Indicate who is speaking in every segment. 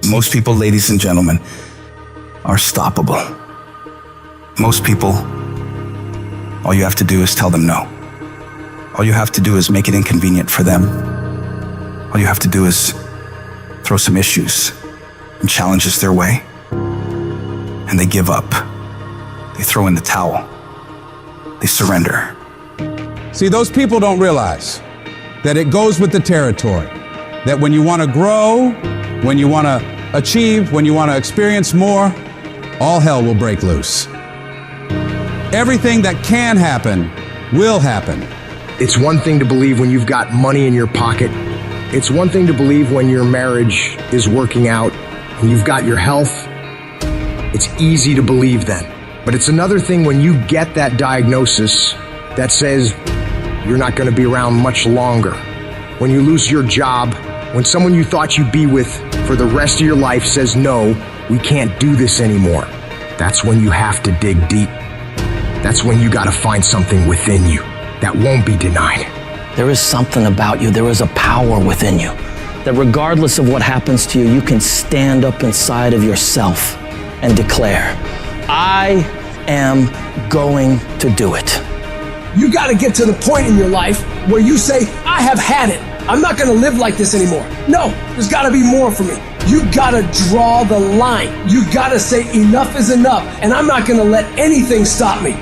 Speaker 1: Most people, ladies and gentlemen, are stoppable. Most people, all you have to do is tell them no. All you have to do is make it inconvenient for them. All you have to do is throw some issues and challenges their way, and they give up. They throw in the towel. They surrender.
Speaker 2: See, those people don't realize that it goes with the territory. That when you want to grow, when you want to achieve, when you want to experience more, all hell will break loose. Everything that can happen will happen.
Speaker 3: It's one thing to believe when you've got money in your pocket. It's one thing to believe when your marriage is working out and you've got your health. It's easy to believe then. But it's another thing when you get that diagnosis that says you're not going to be around much longer. When you lose your job, when someone you thought you'd be with for the rest of your life says, no, we can't do this anymore. That's when you have to dig deep. That's when you got to find something within you that won't be denied.
Speaker 4: There is something about you. There is a power within you that regardless of what happens to you, you can stand up inside of yourself and declare, I am going to do it.
Speaker 5: You got to get to the point in your life where you say, I have had it. I'm not going to live like this anymore. No, there's got to be more for me. You got to draw the line. You got to say enough is enough, and I'm not going to let anything stop me.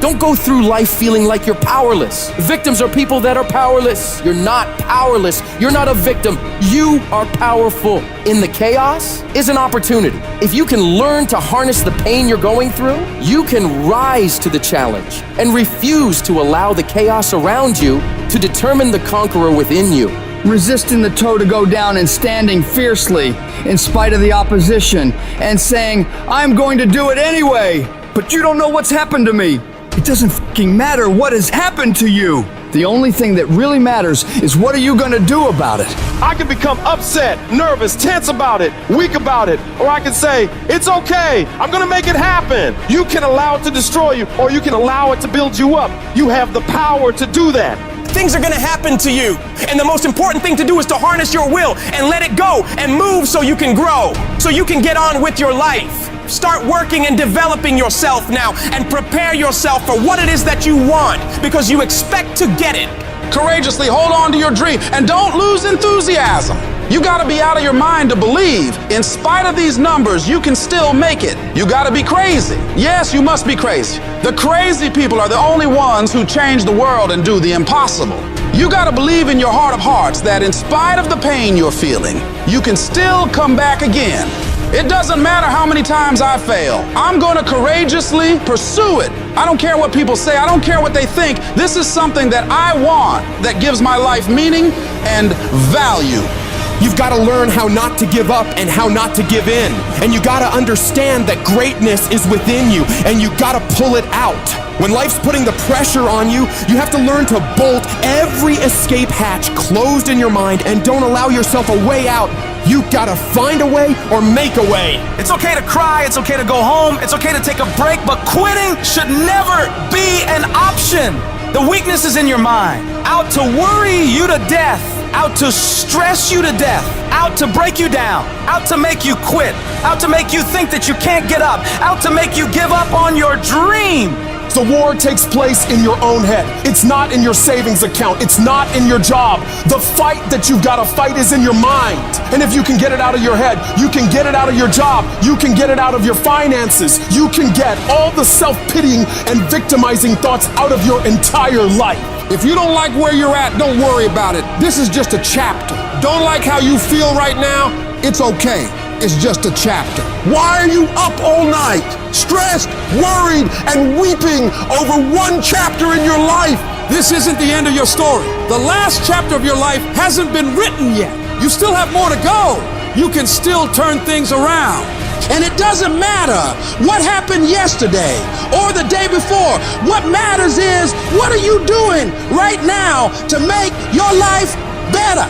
Speaker 6: Don't go through life feeling like you're powerless. Victims are people that are powerless. You're not powerless. You're not a victim. You are powerful. In the chaos is an opportunity. If you can learn to harness the pain you're going through, you can rise to the challenge and refuse to allow the chaos around you to determine the conqueror within you.
Speaker 7: Resisting the toe to go down and standing fiercely in spite of the opposition and saying, I'm going to do it anyway, but you don't know what's happened to me. It doesn't fucking matter what has happened to you. The only thing that really matters is what are you gonna do about it?
Speaker 8: I can become upset, nervous, tense about it, weak about it, or I can say, it's okay, I'm gonna make it happen. You can allow it to destroy you, or you can allow it to build you up. You have the power to do that.
Speaker 9: Things are gonna happen to you, and the most important thing to do is to harness your will and let it go and move so you can grow, so you can get on with your life. Start working and developing yourself now and prepare yourself for what it is that you want, because you expect to get it.
Speaker 2: Courageously hold on to your dream and don't lose enthusiasm. You gotta be out of your mind to believe. In spite of these numbers, you can still make it. You gotta be crazy. Yes, you must be crazy. The crazy people are the only ones who change the world and do the impossible. You gotta believe in your heart of hearts that in spite of the pain you're feeling, you can still come back again. It doesn't matter how many times I fail. I'm gonna courageously pursue it. I don't care what people say. I don't care what they think. This is something that I want that gives my life meaning and value.
Speaker 6: You've got to learn how not to give up and how not to give in. And you got to understand that greatness is within you, and you got to pull it out. When life's putting the pressure on you, you have to learn to bolt every escape hatch closed in your mind and don't allow yourself a way out. You gotta find a way or make a way.
Speaker 9: It's okay to cry, it's okay to go home, it's okay to take a break, but quitting should never be an option. The weakness is in your mind, out to worry you to death, out to stress you to death, out to break you down, out to make you quit, out to make you think that you can't get up, out to make you give up on your dream.
Speaker 8: The war takes place in your own head. It's not in your savings account. It's not in your job. The fight that you've got to fight is in your mind. And if you can get it out of your head, you can get it out of your job. You can get it out of your finances. You can get all the self-pitying and victimizing thoughts out of your entire life.
Speaker 2: If you don't like where you're at, don't worry about it. This is just a chapter. Don't like how you feel right now? It's okay. It's just a chapter. Why are you up all night, stressed, worried, and weeping over one chapter in your life? This isn't the end of your story. The last chapter of your life hasn't been written yet. You still have more to go. You can still turn things around. And it doesn't matter what happened yesterday or the day before. What matters is, what are you doing right now to make your life better?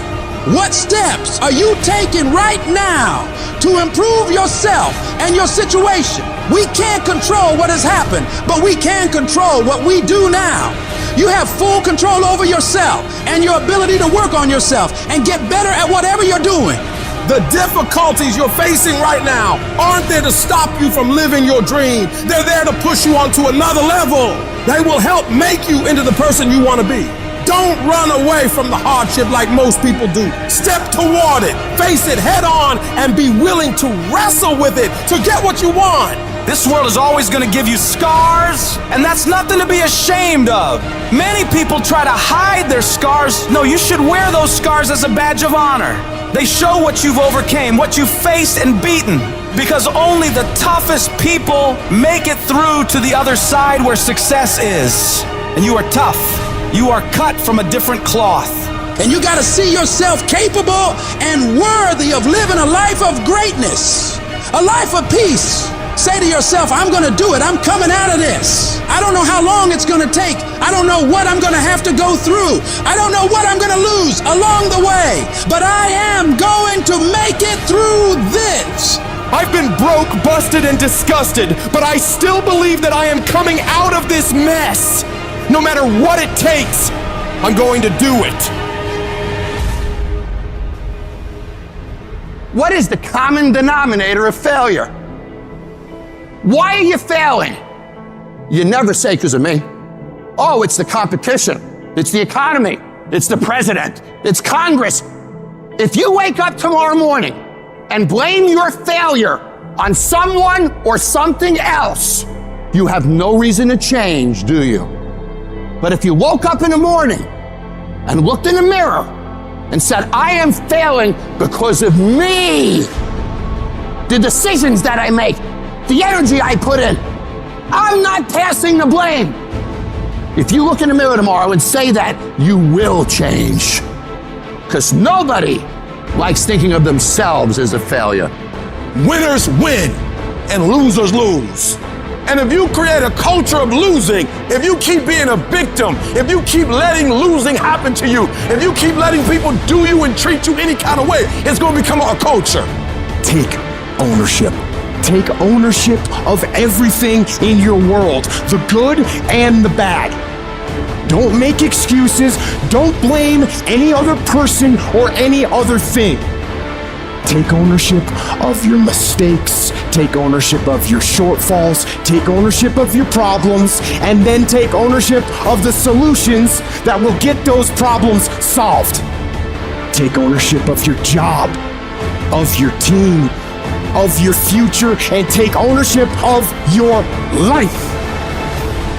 Speaker 2: What steps are you taking right now to improve yourself and your situation? We can't control what has happened, but we can control what we do now. You have full control over yourself and your ability to work on yourself and get better at whatever you're doing. The difficulties you're facing right now aren't there to stop you from living your dream. They're there to push you onto another level. They will help make you into the person you want to be. Don't run away from the hardship like most people do. Step toward it, face it head on, and be willing to wrestle with it to get what you want.
Speaker 9: This world is always going to give you scars, and that's nothing to be ashamed of. Many people try to hide their scars. No, you should wear those scars as a badge of honor. They show what you've overcame, what you've faced and beaten, because only the toughest people make it through to the other side where success is. And you are tough. You are cut from a different cloth.
Speaker 10: And you got to see yourself capable and worthy of living a life of greatness, a life of peace. Say to yourself, I'm going to do it. I'm coming out of this. I don't know how long it's going to take. I don't know what I'm going to have to go through. I don't know what I'm going to lose along the way. But I am going to make it through this.
Speaker 8: I've been broke, busted, and disgusted, but I still believe that I am coming out of this mess. No matter what it takes, I'm going to do it.
Speaker 11: What is the common denominator of failure? Why are you failing? You never say because of me. Oh, it's the competition. It's the economy. It's the president. It's Congress. If you wake up tomorrow morning and blame your failure on someone or something else, you have no reason to change, do you? But if you woke up in the morning and looked in the mirror and said, I am failing because of me, the decisions that I make, the energy I put in, I'm not passing the blame. If you look in the mirror tomorrow and say that, you will change. Because nobody likes thinking of themselves as a failure.
Speaker 2: Winners win and losers lose. And if you create a culture of losing, if you keep being a victim, if you keep letting losing happen to you, if you keep letting people do you and treat you any kind of way, it's going to become a culture.
Speaker 8: Take ownership. Take ownership of everything in your world, the good and the bad. Don't make excuses. Don't blame any other person or any other thing. Take ownership of your mistakes. Take ownership of your shortfalls. Take ownership of your problems. And then take ownership of the solutions that will get those problems solved. Take ownership of your job, of your team, of your future, and take ownership of your life.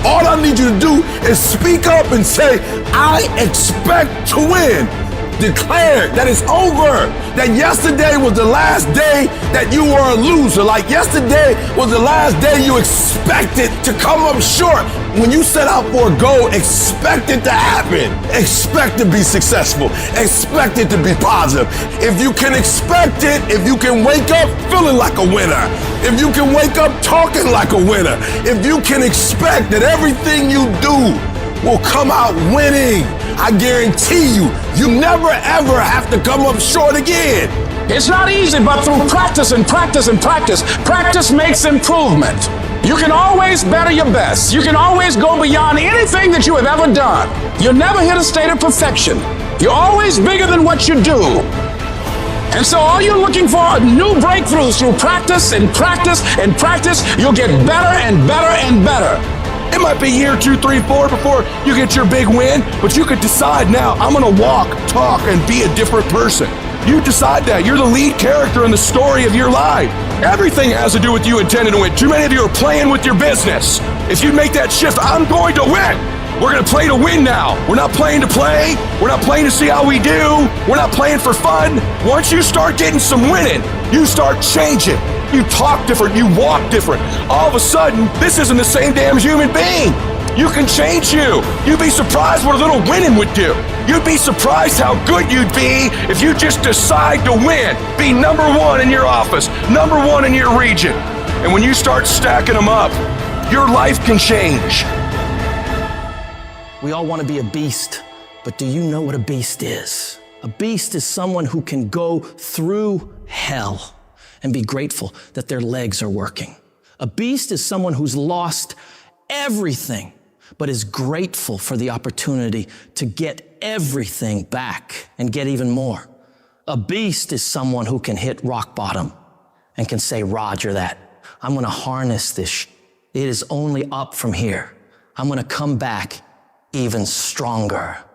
Speaker 2: All I need you to do is speak up and say, I expect to win. Declare that it's over. That yesterday was the last day that you were a loser. Like yesterday was the last day you expected to come up short. When you set out for a goal, expect it to happen. Expect to be successful. Expect it to be positive. If you can expect it, if you can wake up feeling like a winner, if you can wake up talking like a winner, if you can expect that everything you do will come out winning, I guarantee you, you never ever have to come up short again.
Speaker 10: It's not easy, but through practice and practice and practice, practice makes improvement. You can always better your best. You can always go beyond anything that you have ever done. You'll never hit a state of perfection. You're always bigger than what you do. And so all you're looking for are new breakthroughs through practice and practice and practice. You'll get better and better and better.
Speaker 8: It might be year 2, 3, 4 before you get your big win, but you could decide now, I'm gonna walk, talk, and be a different person. You decide that. You're the lead character in the story of your life. Everything has to do with you intending to win. Too many of you are playing with your business. If you make that shift, I'm going to win. We're gonna play to win now. We're not playing to play. We're not playing to see how we do. We're not playing for fun. Once you start getting some winning, you start changing. You talk different, you walk different. All of a sudden, this isn't the same damn human being. You can change you. You'd be surprised what a little winning would do. You'd be surprised how good you'd be if you just decide to win. Be number one in your office, number one in your region. And when you start stacking them up, your life can change.
Speaker 4: We all want to be a beast, but do you know what a beast is? A beast is someone who can go through hell and be grateful that their legs are working. A beast is someone who's lost everything, but is grateful for the opportunity to get everything back and get even more. A beast is someone who can hit rock bottom and can say, Roger that. I'm going to harness this. It is only up from here. I'm going to come back even stronger.